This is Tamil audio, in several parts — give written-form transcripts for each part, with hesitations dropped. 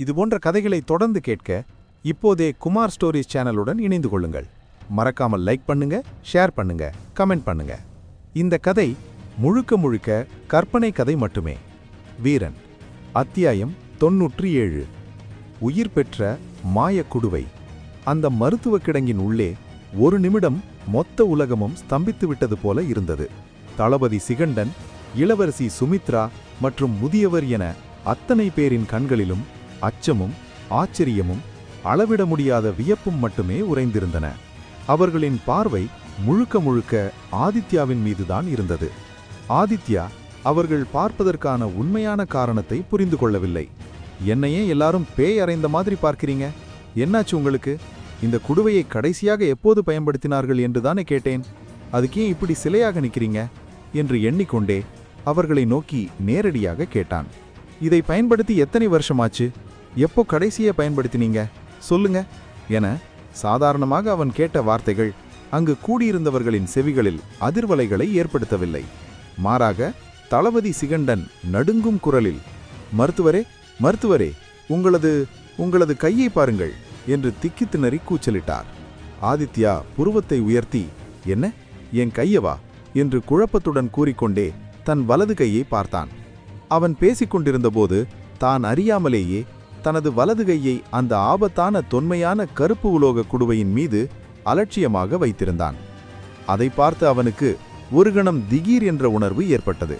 இதுபோன்ற கதைகளை தொடர்ந்து கேட்க இப்போதே குமார் ஸ்டோரிஸ் சேனலுடன் இணைந்து கொள்ளுங்கள். மறக்காமல் லைக் பண்ணுங்க, ஷேர் பண்ணுங்க, கமெண்ட் பண்ணுங்க. இந்த கதை முழுக்க முழுக்க கற்பனை கதை மட்டுமே. வீரன், அத்தியாயம் 97. உயிர் பெற்ற மாய குடுவை. அந்த மருத்துவ கிடங்கின் உள்ளே ஒரு நிமிடம் மொத்த உலகமும் ஸ்தம்பித்து விட்டது போல இருந்தது. தளபதி சிகண்டன், இளவரசி சுமித்ரா மற்றும் முதியவர் என அத்தனை பேரின் கண்களிலும் அச்சமும் ஆச்சரியமும் அளவிட முடியாத வியப்பும் மட்டுமே உறைந்திருந்தன. அவர்களின் பார்வை முழுக்க முழுக்க ஆதித்யாவின் மீதுதான் இருந்தது. ஆதித்யா அவர்கள் பார்ப்பதற்கான உண்மையான காரணத்தை புரிந்து கொள்ளவில்லை. என்னையே எல்லாரும் பேய் அறைந்த மாதிரி பார்க்கிறீங்க, என்னாச்சு உங்களுக்கு? இந்த குடுவையை கடைசியாக எப்போது பயன்படுத்தினார்கள் என்றுதானே கேட்டேன். அதுக்கே இப்படி சிலையாக நிற்கிறீங்க என்று எண்ணிக்கொண்டே அவர்களை நோக்கி நேரடியாக கேட்டான். இதை பயன்படுத்தி எத்தனை வருஷமாச்சு? எப்போ கடைசியை பயன்படுத்தினீங்க சொல்லுங்க என சாதாரணமாக அவன் கேட்ட வார்த்தைகள் அங்கு கூடியிருந்தவர்களின் செவிகளில் அதிர்வலைகளை ஏற்படுத்தவில்லை. மாறாக தளபதி சிகண்டன் நடுங்கும் குரலில், மருத்துவரே, மருத்துவரே, உங்களது கையை பாருங்கள் என்று திக்கி திணறி கூச்சலிட்டார். ஆதித்யா புருவத்தை உயர்த்தி, என்ன, என் கையவா என்று குழப்பத்துடன் கூறிக்கொண்டே தன் வலது கையை பார்த்தான். அவன் பேசிக்கொண்டிருந்தபோது தான் அறியாமலேயே தனது வலது கையை அந்த ஆபத்தான தொன்மையான கருப்பு உலோக குடுவையின் மீது அலட்சியமாக வைத்திருந்தான். அதை பார்த்து அவனுக்கு ஒரு கணம் திகீர் என்ற உணர்வு ஏற்பட்டது.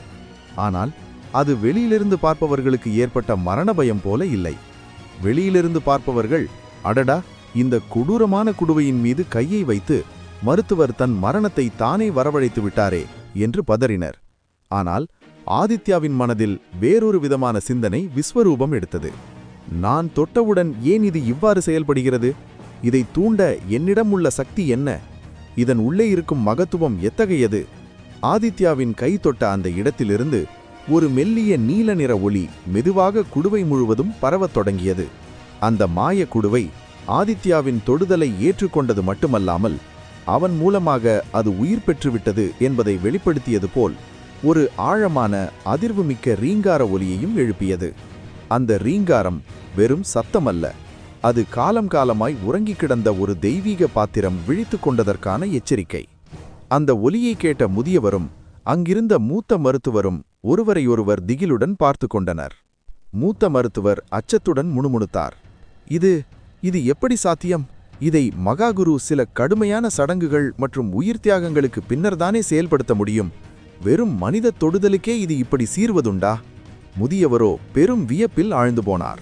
ஆனால் அது வெளியிலிருந்து பார்ப்பவர்களுக்கு ஏற்பட்ட மரண பயம் போல இல்லை. வெளியிலிருந்து பார்ப்பவர்கள், அடடா, இந்த கொடூரமான குடுவையின் மீது கையை வைத்து மருத்துவர் தன் மரணத்தை தானே வரவழைத்து விட்டாரே என்று பதறினர். ஆனால் ஆதித்யாவின் மனதில் வேறொரு விதமான சிந்தனை விஸ்வரூபம் எடுத்தது. நான் தொட்டவுடன் ஏன் இது இவ்வாறு செயல்படுகிறது? இதை தூண்ட என்னிடம் உள்ள சக்தி என்ன? இதன் உள்ளே இருக்கும் மகத்துவம் எத்தகையது? ஆதித்யாவின் கை தொட்ட அந்த இடத்திலிருந்து ஒரு மெல்லிய நீல நிற ஒளி மெதுவாக குடுவை முழுவதும் பரவத் தொடங்கியது. அந்த மாய குடுவை ஆதித்யாவின் தொடுதலை ஏற்றுக்கொண்டது மட்டுமல்லாமல் அவன் மூலமாக அது உயிர் பெற்றுவிட்டது என்பதை வெளிப்படுத்தியது போல் ஒரு ஆழமான அதிர்வுமிக்க ரீங்கார ஒலியையும் எழுப்பியது. அந்த ரீங்காரம் வெறும் சத்தமல்ல, அது காலம் காலமாய் உறங்கிக் கிடந்த ஒரு தெய்வீக பாத்திரம் விழித்து கொண்டதற்கான எச்சரிக்கை. அந்த ஒலியை கேட்ட முதியவரும் அங்கிருந்த மூத்த மருத்துவரும் ஒருவரையொருவர் திகிலுடன் பார்த்து கொண்டனர். மூத்த மருத்துவர் அச்சத்துடன் முணுமுணுத்தார். இது எப்படி சாத்தியம்? இதை மகாகுரு சில கடுமையான சடங்குகள் மற்றும் உயிர் தியாகங்களுக்கு பின்னர்தானே செயல்படுத்த முடியும். வெறும் மனித தொடுதலுக்கே இது இப்படி சீர்வதுண்டா? முதியவரோ பெரும் வியப்பில் ஆழ்ந்து போனார்.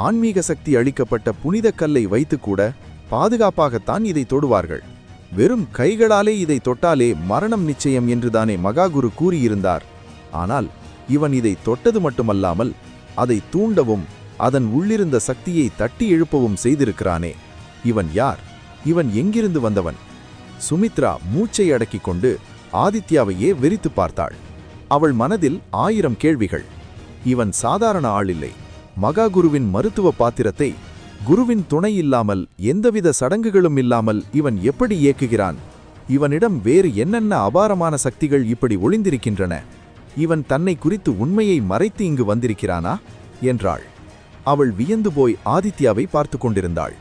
ஆன்மீக சக்தி அளிக்கப்பட்ட புனித கல்லை வைத்துக்கூட பாதுகாப்பாகத்தான் இதை தொடுவார்கள். வெறும் கைகளாலே இதை தொட்டாலே மரணம் நிச்சயம் என்றுதானே மகாகுரு கூறியிருந்தார். ஆனால் இவன் இதை தொட்டது மட்டுமல்லாமல் அதை தூண்டவும் அதன் உள்ளிருந்த சக்தியை தட்டி எழுப்பவும் செய்திருக்கிறானே. இவன் யார்? இவன் எங்கிருந்து வந்தவன்? சுமித்ரா மூச்சை அடக்கிக் கொண்டு ஆதித்யாவையே வெறித்து பார்த்தாள். அவள் மனதில் 1000 கேள்விகள். இவன் சாதாரண ஆளில்லை. மகாகுருவின் மருத்துவ பாத்திரத்தை குருவின் துணை இல்லாமல், எந்தவித சடங்குகளும் இல்லாமல் இவன் எப்படி இயக்குகிறான்? இவனிடம் வேறு என்னென்ன அபாரமான சக்திகள் இப்படி ஒளிந்திருக்கின்றன? இவன் தன்னை குறித்து உண்மையை மறைத்து இங்கு வந்திருக்கிறானா என்றாள். அவள் வியந்து போய் ஆதித்யாவை பார்த்து கொண்டிருந்தாள்.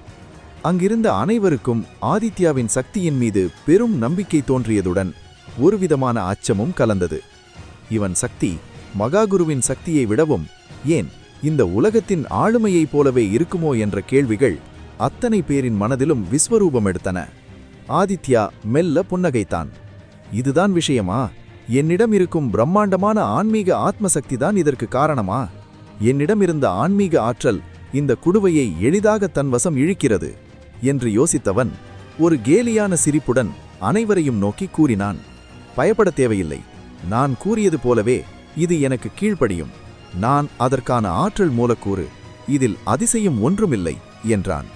அங்கிருந்த அனைவருக்கும் ஆதித்யாவின் சக்தியின் மீது பெரும் நம்பிக்கை தோன்றியதுடன் ஒருவிதமான அச்சமும் கலந்தது. இவன் சக்தி மகாகுருவின் சக்தியை விடவும், ஏன் இந்த உலகத்தின் ஆளுமையைப் போலவே இருக்குமோ என்ற கேள்விகள் அத்தனை பேரின் மனதிலும் விஸ்வரூபம் எடுத்தன. ஆதித்யா மெல்ல புன்னகைத்தான். இதுதான் விஷயமா? என்னிடம் இருக்கும் பிரம்மாண்டமான ஆன்மீக ஆத்மசக்திதான் இதற்கு காரணமா? என்னிடம் இருந்த ஆன்மீக ஆற்றல் இந்த குடுவையை எளிதாக தன் வசம் இழுக்கிறது என்று யோசித்தவன் ஒரு கேலியான சிரிப்புடன் அனைவரையும் நோக்கி கூறினான். பயப்பட தேவையில்லை. நான் கூறியது போலவே இது எனக்கு கீழ்ப்படியும். நான் அதற்கான ஆற்றல் மூலக்கூறு. இதில் அதிசயம் ஒன்றுமில்லை என்றான்.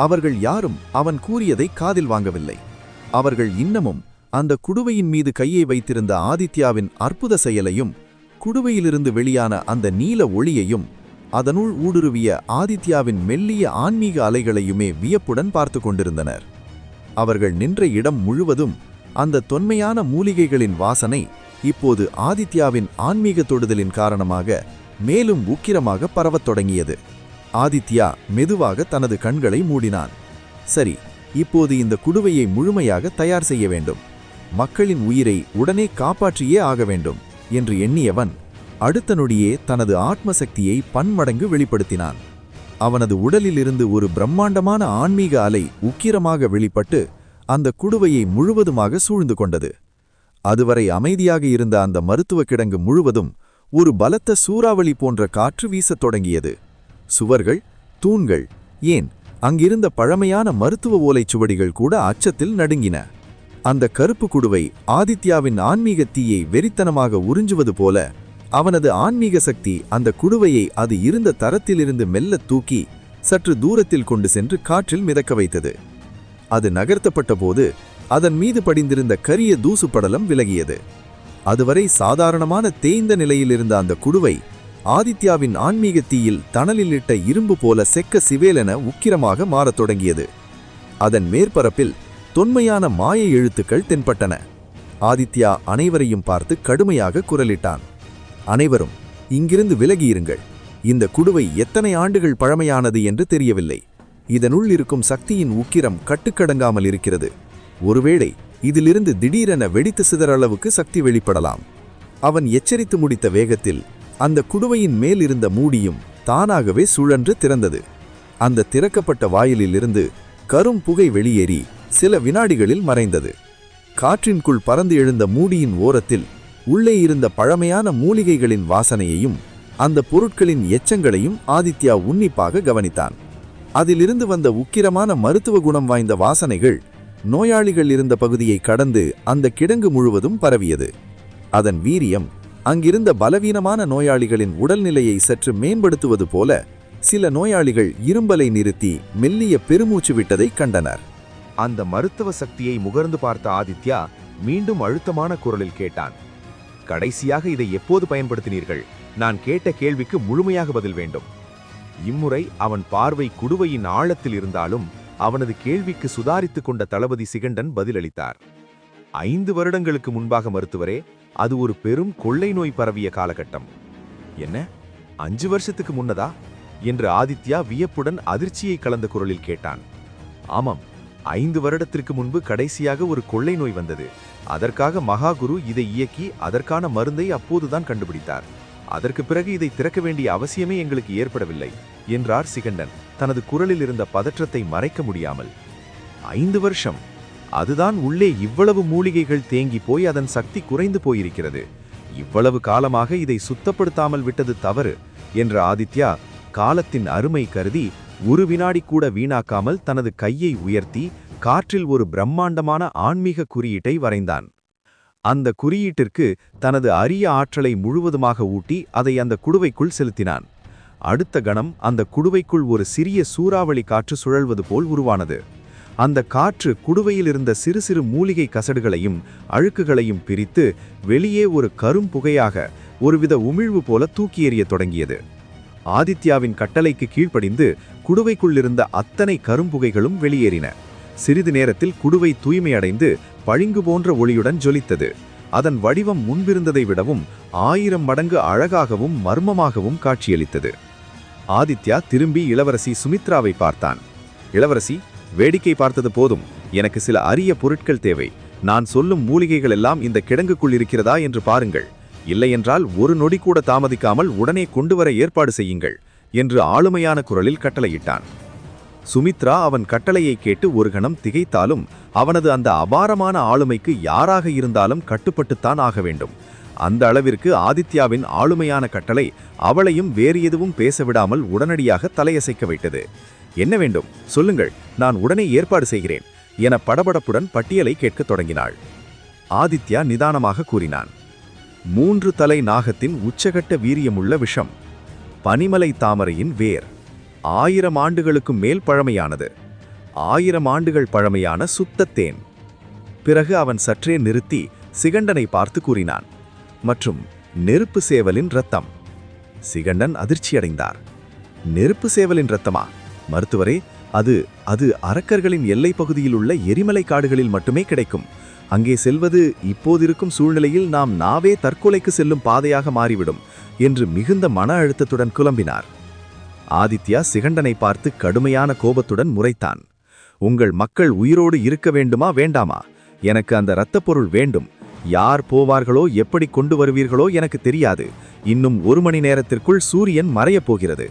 அவர்கள் யாரும் அவன் கூறியதை காதில் வாங்கவில்லை. அவர்கள் இன்னமும் அந்த குடுவையின் மீது கையை வைத்திருந்த ஆதித்யாவின் அற்புத செயலையும், குடுவையிலிருந்து வெளியான அந்த நீல ஒளியையும், அதனுள் ஊடுருவிய ஆதித்யாவின் மெல்லிய ஆன்மீக அலைகளையுமே வியப்புடன் பார்த்து கொண்டிருந்தனர். அவர்கள் நின்ற இடம் முழுவதும் அந்த தொன்மையான மூலிகைகளின் வாசனை இப்போது ஆதித்யாவின் ஆன்மீக தொடுதலின் காரணமாக மேலும் உக்கிரமாக பரவத் தொடங்கியது. ஆதித்யா மெதுவாக தனது கண்களை மூடினான். சரி, இப்போது இந்த குடுவையை முழுமையாக தயார் செய்ய வேண்டும். மக்களின் உயிரை உடனே காப்பாற்றியே ஆக வேண்டும் என்று எண்ணியவன் அடுத்த நொடியே தனது ஆத்மசக்தியை பன்மடங்கு வெளிப்படுத்தினான். அவனது உடலிலிருந்து ஒரு பிரம்மாண்டமான ஆன்மீக அலை உக்கிரமாக வெளிப்பட்டு அந்த குடுவையை முழுவதுமாக சூழ்ந்து கொண்டது. அதுவரை அமைதியாக இருந்த அந்த மருத்துவ கிடங்கு முழுவதும் ஒரு பலத்த சூறாவளி போன்ற காற்று வீசத் தொடங்கியது. சுவர்கள், தூண்கள், ஏன் அங்கிருந்த பழமையான மருத்துவ ஓலைச்சுவடிகள் கூட அச்சத்தில் நடுங்கின. அந்த கருப்பு குடுவை ஆதித்யாவின் ஆன்மீக தீயை வெறித்தனமாக உறிஞ்சுவது போல அவனது ஆன்மீக சக்தி அந்த குடுவையை அது இருந்த தரத்திலிருந்து மெல்ல தூக்கி சற்று தூரத்தில் கொண்டு சென்று காற்றில் மிதக்க வைத்தது. அது நகர்த்தப்பட்ட போது அதன் மீது படிந்திருந்த கரிய தூசு படலம் விலகியது. அதுவரை சாதாரணமான தேய்ந்த நிலையில் இருந்த அந்த குடுவை ஆதித்யாவின் ஆன்மீக தீயில் தணலிலிட்ட இரும்பு போல செக்க சிவேலென உக்கிரமாக மாறத் தொடங்கியது. அதன் மேற்பரப்பில் தொன்மையான மாய எழுத்துக்கள் தென்பட்டன. ஆதித்யா அனைவரையும் பார்த்து கடுமையாக குரலிட்டான். அனைவரும் இங்கிருந்து விலகியிருங்கள். இந்த குடுவை எத்தனை ஆண்டுகள் பழமையானது என்று தெரியவில்லை. இதனுள் இருக்கும் சக்தியின் உக்கிரம் கட்டுக்கடங்காமல் இருக்கிறது. ஒருவேளை இதிலிருந்து திடீரென வெடித்து சிதறளவுக்கு சக்தி வெளிப்படலாம். அவன் எச்சரித்து முடித்த வேகத்தில் அந்த குடுவையின் மேல் இருந்த மூடியும் தானாகவே சுழன்று திறந்தது. அந்த திறக்கப்பட்ட வாயிலிலிருந்து கரும் புகை வெளியேறி சில வினாடிகளில் மறைந்தது. காற்றின்குள் பறந்து எழுந்த மூடியின் ஓரத்தில் உள்ளே இருந்த பழமையான மூலிகைகளின் வாசனையையும் அந்த பொருட்களின் எச்சங்களையும் ஆதித்யா உன்னிப்பாக கவனித்தான். அதிலிருந்து வந்த உக்கிரமான மருத்துவ குணம் வாய்ந்த வாசனைகள் நோயாளிகள் இருந்த பகுதியை கடந்து அந்த கிடங்கு முழுவதும் பரவியது. அதன் வீரியம் அங்கிருந்த பலவீனமான நோயாளிகளின் உடல்நிலையை சற்று மேம்படுத்துவது போல சில நோயாளிகள் இரும்பலை நிறுத்தி மெல்லிய பெருமூச்சு விட்டதை கண்டனர். அந்த மருத்துவ சக்தியை முகர்ந்து பார்த்த ஆதித்யா மீண்டும் அழுத்தமான குரலில் கேட்டான். கடைசியாக இதை எப்போது பயன்படுத்தினீர்கள்? நான் கேட்ட கேள்விக்கு முழுமையாக பதில் வேண்டும். இம்முறை அவன் பார்வை குடுவையின் ஆழத்தில் இருந்தாலும் அவனது கேள்விக்கு சுதாரித்துக் கொண்ட தளபதி சிகண்டன் பதிலளித்தார். 5 வருடங்களுக்கு முன்பாக மருத்துவரே, அது ஒரு பெரும் கொள்ளை நோய் பரவிய காலகட்டம். என்ன, 5 வருஷத்துக்கு முன்னதா என்று ஆதித்யா வியப்புடன் அதிர்ச்சியை கலந்த குரலில் கேட்டான். ஆமாம், 5 வருடத்திற்கு முன்பு கடைசியாக ஒரு கொள்ளை நோய் வந்தது. அதற்காக மகாகுரு இதை இயக்கி அதற்கான மருந்தை அப்போதுதான் கண்டுபிடித்தார். அதற்கு பிறகு இதை திறக்க வேண்டிய அவசியமே எங்களுக்கு ஏற்படவில்லை என்றார் சிகண்டன், தனது குரலில் இருந்த பதற்றத்தை மறைக்க முடியாமல். 5 வருஷம், அதுதான் உள்ளே இவ்வளவு மூலிகைகள் தேங்கி போய் அதன் சக்தி குறைந்து போயிருக்கிறது. இவ்வளவு காலமாக இதை சுத்தப்படுத்தாமல் விட்டது தவறு என்ற ஆதித்யா காலத்தின் அருமை கருதி ஒரு வினாடி கூட வீணாக்காமல் தனது கையை உயர்த்தி காற்றில் ஒரு பிரம்மாண்டமான ஆன்மீக குறியீட்டை வரைந்தான். அந்த குறியீட்டிற்கு தனது அரிய ஆற்றலை முழுவதுமாக ஊட்டி அதை அந்த குடுவைக்குள் செலுத்தினான். அடுத்த கணம் அந்த குடுவைக்குள் ஒரு சிறிய சூறாவளி காற்று சுழல்வது போல் உருவானது. அந்த காற்று குடுவையில் இருந்த சிறு சிறு மூலிகை கசடுகளையும் அழுக்குகளையும் பிரித்து வெளியே ஒரு கரும் புகையாக ஒருவித உமிழ்வு போல தூக்கி எறியத் தொடங்கியது. ஆதித்யாவின் கட்டளைக்கு கீழ்ப்படிந்து குடுவைக்குள்ளிருந்த அத்தனை கரும்புகைகளும் வெளியேறின. சிறிது நேரத்தில் குடுவை தூய்மையடைந்து பளிங்கு போன்ற ஒளியுடன் ஜொலித்தது. அதன் வடிவம் முன்பிருந்ததை விடவும் 1000 மடங்கு அழகாகவும் மர்மமாகவும் காட்சியளித்தது. ஆதித்யா திரும்பி இளவரசி சுமித்ராவை பார்த்தான். இளவரசி, வேடிக்கை பார்த்தது போதும், எனக்கு சில அரிய பொருட்கள் தேவை. நான் சொல்லும் மூலிகைகள் எல்லாம் இந்த கிடங்குக்குள் இருக்கிறதா என்று பாருங்கள். இல்லையென்றால் ஒரு நொடி கூட தாமதிக்காமல் உடனே கொண்டுவர ஏற்பாடு செய்யுங்கள் என்று ஆளுமையான குரலில் கட்டளையிட்டான். சுமித்ரா அவன் கட்டளையை கேட்டு ஒரு கணம் திகைத்தாலும் அவனது அந்த அபாரமான ஆளுமைக்கு யாராக இருந்தாலும் கட்டுப்பட்டுத்தான் ஆக வேண்டும். அந்த அளவிற்கு ஆதித்யாவின் ஆளுமையான கட்டளை அவளையும் வேறு எதுவும் பேசவிடாமல் உடனடியாக தலையசைக்க வைத்தது. என்ன வேண்டும் சொல்லுங்கள், நான் உடனே ஏற்பாடு செய்கிறேன் என படபடப்புடன் பட்டியலை கேட்கத் தொடங்கினாள். ஆதித்யா நிதானமாக கூறினான். 3 தலை நாகத்தின் உச்சகட்ட வீரியமுள்ள விஷம், பனிமலை தாமரையின் வேர், 1000 ஆண்டுகளுக்கு மேல் பழமையானது, 1000 ஆண்டுகள் பழமையான சுத்தத்தேன். பிறகு அவன் சற்றே நிறுத்தி சிகண்டனை பார்த்து கூறினான், மற்றும் நெருப்பு சேவலின் இரத்தம். சிகண்டன் அதிர்ச்சியடைந்தார். நெருப்பு சேவலின் இரத்தமா? மருத்துவரே, அது அரக்கர்களின் எல்லை பகுதியில் உள்ள எரிமலை காடுகளில் மட்டுமே கிடைக்கும். அங்கே செல்வது இப்போதிருக்கும் சூழ்நிலையில் நாம் நாவே தற்கொலைக்கு செல்லும் பாதையாக மாறிவிடும் என்று மிகுந்த மன அழுத்தத்துடன் குழம்பினார். ஆதித்யா சிகண்டனை பார்த்து கடுமையான கோபத்துடன் முறைத்தான். உங்கள் மக்கள் உயிரோடு இருக்க வேண்டுமா வேண்டாமா? எனக்கு அந்த இரத்தப் பொருள் வேண்டும். யார் போவார்களோ எப்படி கொண்டு வருவீர்களோ எனக்கு தெரியாது. இன்னும் 1 மணி நேரத்திற்குள் சூரியன் மறையப் போகிறது.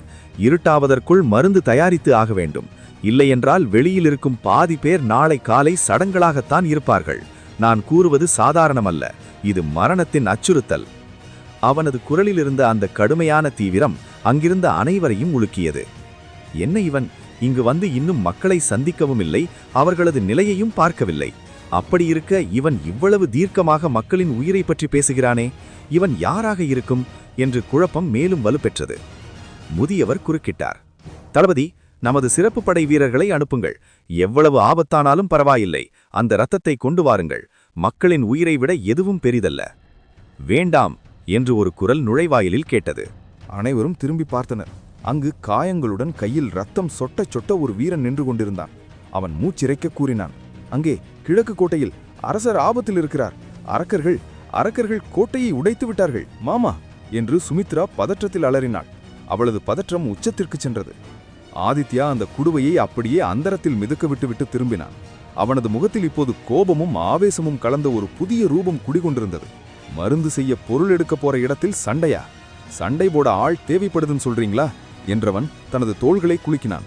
இருட்டாவதற்குள் மருந்து தயாரித்து ஆக வேண்டும். இல்லையென்றால் வெளியில் இருக்கும் பாதி பேர் நாளை காலை சடங்களாகத்தான் இருப்பார்கள். நான் கூறுவது சாதாரணமல்ல, இது மரணத்தின் அச்சுறுத்தல். அவனது குரலிலிருந்த அந்த கடுமையான தீவிரம் அங்கிருந்த அனைவரையும் உலுக்கியது. என்ன இவன் இங்கு வந்து இன்னும் மக்களை சந்திக்கவும் இல்லை, அவர்களது நிலையையும் பார்க்கவில்லை. அப்படி இருக்க இவன் இவ்வளவு தீர்க்கமாக மக்களின் உயிரை பற்றி பேசுகிறானே, இவன் யாராக இருக்கும் என்று குழப்பம் மேலும் வலுப்பெற்றது. முதியவர் குறுக்கிட்டார். தளபதி, நமது சிறப்பு படை வீரர்களை அனுப்புங்கள். எவ்வளவு ஆபத்தானாலும் பரவாயில்லை, அந்த இரத்தத்தை கொண்டு வாருங்கள். மக்களின் உயிரை விட எதுவும் பெரிதல்ல. வேண்டாம் என்று ஒரு குரல் நுழைவாயிலில் கேட்டது. அனைவரும் திரும்பி பார்த்தனர். அங்கு காயங்களுடன் கையில் ரத்தம் சொட்ட சொட்ட ஒரு வீரன் நின்று கொண்டிருந்தான். அவன் மூச்சிறைக்க கூறினான், அங்கே கிழக்கு கோட்டையில் அரசர் ஆபத்தில் இருக்கிறார். அரக்கர்கள் கோட்டையை உடைத்து விட்டார்கள் மாமா என்று சுமித்ரா பதற்றத்தில் அலறினாள். அவளது பதற்றம் உச்சத்திற்கு சென்றது. ஆதித்யா அந்த குடுவையை அப்படியே அந்தரத்தில் மிதக்க விட்டுவிட்டு திரும்பினான். அவனது முகத்தில் இப்போது கோபமும் ஆவேசமும் கலந்த ஒரு புதிய ரூபம் குடிகொண்டிருந்தது. மருந்து செய்ய பொருள் எடுக்க போற இடத்தில் சண்டையா? சண்டை போட ஆள் தேவைப்படுதுன்னு சொல்றீங்களா என்றவன் தனது தோள்களை குலுக்கினான்.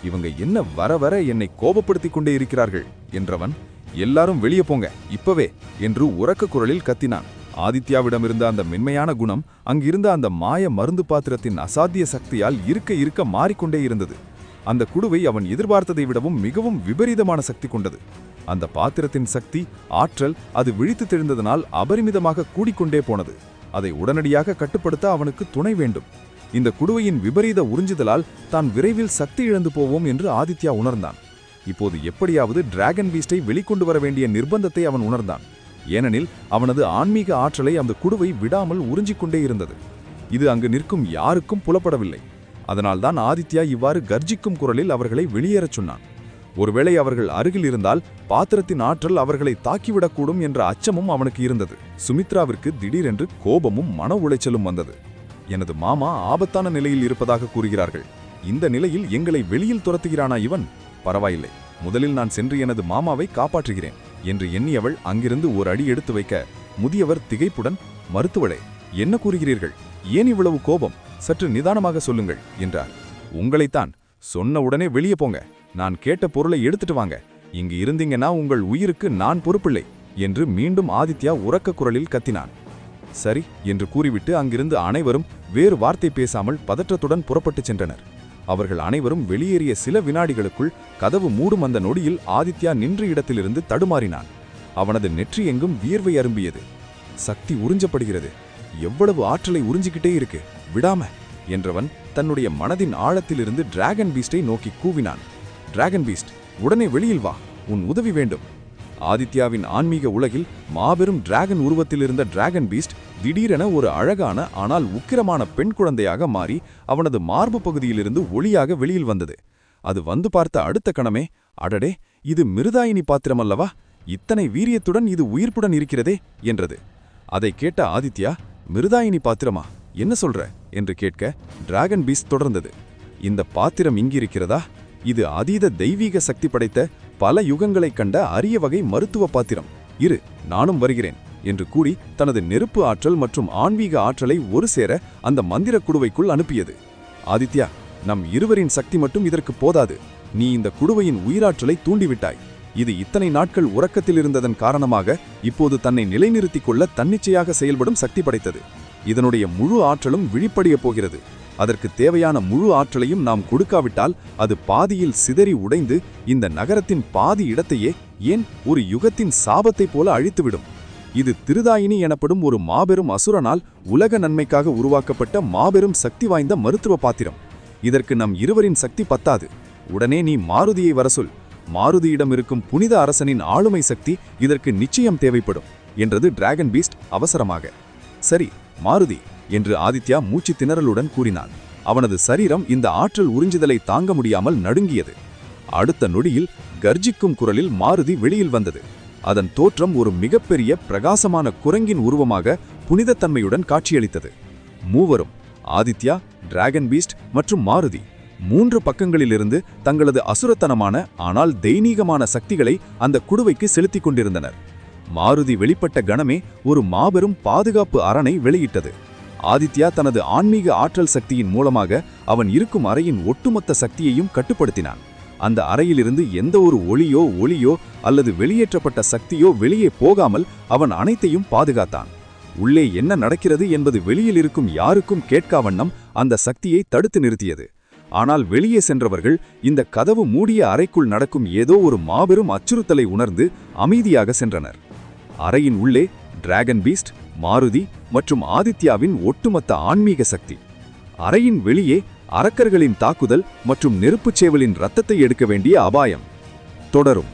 இவங்க என்ன வர வர என்னை கோபப்படுத்திக் கொண்டே இருக்கிறார்கள் என்றவன், எல்லாரும் வெளியே போங்க இப்பவே என்று உரக்க குரலில் கத்தினான். ஆதித்யாவிடமிருந்த அந்த மென்மையான குணம் அங்கிருந்த அந்த மாய மருந்து பாத்திரத்தின் அசாத்திய சக்தியால் இருக்க மாறிக்கொண்டே இருந்தது. அந்த குடுவை அவன் எதிர்பார்த்ததை விடவும் மிகவும் விபரீதமான சக்தி கொண்டது. அந்த பாத்திரத்தின் சக்தி, ஆற்றல் அது விழித்து தெழுந்ததனால் அபரிமிதமாக கூடிக்கொண்டே போனது. அதை உடனடியாக கட்டுப்படுத்த அவனுக்கு துணை வேண்டும். இந்த குடுவையின் விபரீத உறிஞ்சுதலால் தான் விரைவில் சக்தி இழந்து போவோம் என்று ஆதித்யா உணர்ந்தான். இப்போது எப்படியாவது டிராகன் பீஸ்டை வெளிக்கொண்டு வர வேண்டிய நிர்பந்தத்தை அவன் உணர்ந்தான். ஏனெனில் அவனது ஆன்மீக ஆற்றலை அந்த குடுவை விடாமல் உறிஞ்சிக்கொண்டே இருந்தது. இது அங்கு நிற்கும் யாருக்கும் புலப்படவில்லை. அதனால்தான் ஆதித்யா இவ்வாறு கர்ஜிக்கும் குரலில் அவர்களை வெளியேறச் சொன்னான். ஒருவேளை அவர்கள் அருகில் இருந்தால் பாத்திரத்தின் ஆற்றல் அவர்களை தாக்கிவிடக்கூடும் என்ற அச்சமும் அவனுக்கு இருந்தது. சுமித்ராவிற்கு திடீரென்று கோபமும் மன உளைச்சலும் வந்தது. எனது மாமா ஆபத்தான நிலையில் இருப்பதாக கூறுகிறார்கள். இந்த நிலையில் எங்களை வெளியில் துரத்துகிறானா இவன்? பரவாயில்லை, முதலில் நான் சென்று எனது மாமாவை காப்பாற்றுகிறேன் என்று எண்ணியவள் அங்கிருந்து ஒரு அடி எடுத்து வைக்க, முதியவர் திகைப்புடன், மருத்துவளே, என்ன கூறுகிறீர்கள்? ஏன் இவ்வளவு கோபம்? சற்று நிதானமாக சொல்லுங்கள் என்றார். உங்களைத்தான். சொன்ன உடனே வெளியே போங்க. நான் கேட்ட பொருளை எடுத்துட்டு வாங்க. இங்கு இருந்தீங்கன்னா உங்கள் உயிருக்கு நான் பொறுப்பில்லை என்று மீண்டும் ஆதித்யா உரக்க குரலில் கத்தினான். சரி என்று கூறிவிட்டு அங்கிருந்து அனைவரும் வேறு வார்த்தை பேசாமல் பதற்றத்துடன் புறப்பட்டுச் சென்றனர். அவர்கள் அனைவரும் வெளியேறிய சில வினாடிகளுக்குள் கதவு மூடும் அந்த நொடியில் ஆதித்யா நின்ற இடத்திலிருந்து தடுமாறினான். அவனது நெற்றி எங்கும் வியர்வை அரும்பியது. சக்தி உறிஞ்சப்படுகிறது. எவ்வளவு ஆற்றலை உறிஞ்சிக்கிட்டே இருக்கு, விடாம என்றவன் தன்னுடைய மனதின் ஆழத்திலிருந்து டிராகன் பீஸ்டை நோக்கி கூவினான். டிராகன் பீஸ்ட், உடனே வெளியில் வா, உன் உதவி வேண்டும். ஆதித்யாவின் ஆன்மீக உலகில் மாபெரும் டிராகன் உருவத்தில் இருந்த டிராகன் பீஸ்ட் திடீரென ஒரு அழகான ஆனால் உக்கிரமான பெண் குழந்தையாக மாறி அவனது மார்பு பகுதியிலிருந்து ஒளியாக வெளியில் வந்தது. அது வந்து பார்த்த அடுத்த கணமே, அடடே, இது மிருதாயினி பாத்திரம் அல்லவா? இத்தனை வீரியத்துடன் இது உயிர்ப்புடன் இருக்கிறதே என்றது. அதை கேட்ட ஆதித்யா, மிருதாயினி பாத்திரமா, என்ன சொல்ற என்று கேட்க, டிராகன் பீஸ்ட் தொடர்ந்தது. இந்த பாத்திரம் இங்கிருக்கிறதா? இது அதீத தெய்வீக சக்தி படைத்த பல யுகங்களைக் கண்ட அரிய வகை மருத்துவ பாத்திரம். இரு, நானும் வருகிறேன் என்று கூறி தனது நெருப்பு ஆற்றல் மற்றும் ஆன்மீக ஆற்றலை ஒரு சேர அந்த மந்திர குடுவைக்குள் அனுப்பியது. ஆதித்யா, நம் இருவரின் சக்தி மட்டும் இதற்கு போதாது. நீ இந்த குடுவையின் உயிராற்றலை தூண்டிவிட்டாய். இது இத்தனை நாட்கள் உறக்கத்தில் இருந்ததன் காரணமாக இப்போது தன்னை நிலைநிறுத்திக் கொள்ள தன்னிச்சையாக செயல்படும் சக்தி படைத்தது. இதனுடைய முழு ஆற்றலும் விழிப்படைய போகிறது. அதற்கு தேவையான முழு ஆற்றலையும் நாம் கொடுக்காவிட்டால் அது பாதியில் சிதறி உடைந்து இந்த நகரத்தின் பாதி இடத்தையே, ஏன் ஒரு யுகத்தின் சாபத்தைப் போல அழித்துவிடும். இது திருதாயினி எனப்படும் ஒரு மாபெரும் அசுரனால் உலக நன்மைக்காக உருவாக்கப்பட்ட மாபெரும் சக்தி வாய்ந்த மருத்துவ பாத்திரம். இதற்கு நம் இருவரின் சக்தி பத்தாது. உடனே நீ மாருதியை வர சொல். மாருதியிடம் இருக்கும் புனித அரசனின் ஆளுமை சக்தி இதற்கு நிச்சயம் தேவைப்படும் என்றது டிராகன் பீஸ்ட் அவசரமாக. சரி மாருதி என்று ஆதித்யா மூச்சு திணறலுடன் கூறினான். அவனது சரீரம் இந்த ஆற்றல் உறிஞ்சுதலை தாங்க முடியாமல் நடுங்கியது. அடுத்த நொடியில் கர்ஜிக்கும் குரலில் மாருதி வெளியில் வந்தது. அதன் தோற்றம் ஒரு மிகப்பெரிய பிரகாசமான குரங்கின் உருவமாக புனிதத்தன்மையுடன் காட்சியளித்தது. மூவரும், ஆதித்யா, டிராகன் பீஸ்ட் மற்றும் மாருதி, 3 பக்கங்களிலிருந்து தங்களது அசுரத்தனமான ஆனால் தெய்வீகமான சக்திகளை அந்த குடுவைக்கு செலுத்திக் கொண்டிருந்தனர். மாருதி வெளிப்பட்ட கணமே ஒரு மாபெரும் பாதுகாப்பு அரணை வெளியிட்டது. ஆதித்யா தனது ஆன்மீக ஆற்றல் சக்தியின் மூலமாக அவன் இருக்கும் அறையின் ஒட்டுமொத்த சக்தியையும் கட்டுப்படுத்தினான். அந்த அறையிலிருந்து எந்த ஒரு ஒளியோ அல்லது வெளியேற்றப்பட்ட சக்தியோ வெளியே போகாமல் அவன் அனைத்தையும் பாதுகாத்தான். உள்ளே என்ன நடக்கிறது என்பது வெளியில் இருக்கும் யாருக்கும் கேட்காவண்ணம் அந்த சக்தியை தடுத்து நிறுத்தியது. ஆனால் வெளியே சென்றவர்கள் இந்த கதவு மூடிய அறைக்குள் நடக்கும் ஏதோ ஒரு மாபெரும் அச்சுறுத்தலை உணர்ந்து அமைதியாக சென்றனர். அறையின் உள்ளே டிராகன் பீஸ்ட், மாருதி மற்றும் ஆதித்யாவின் ஒட்டுமொத்த ஆன்மீக சக்தி. அறையின் வெளியே அரக்கர்களின் தாக்குதல் மற்றும் நெருப்புச் சேவலின் இரத்தத்தை எடுக்க வேண்டிய அபாயம் தொடரும்.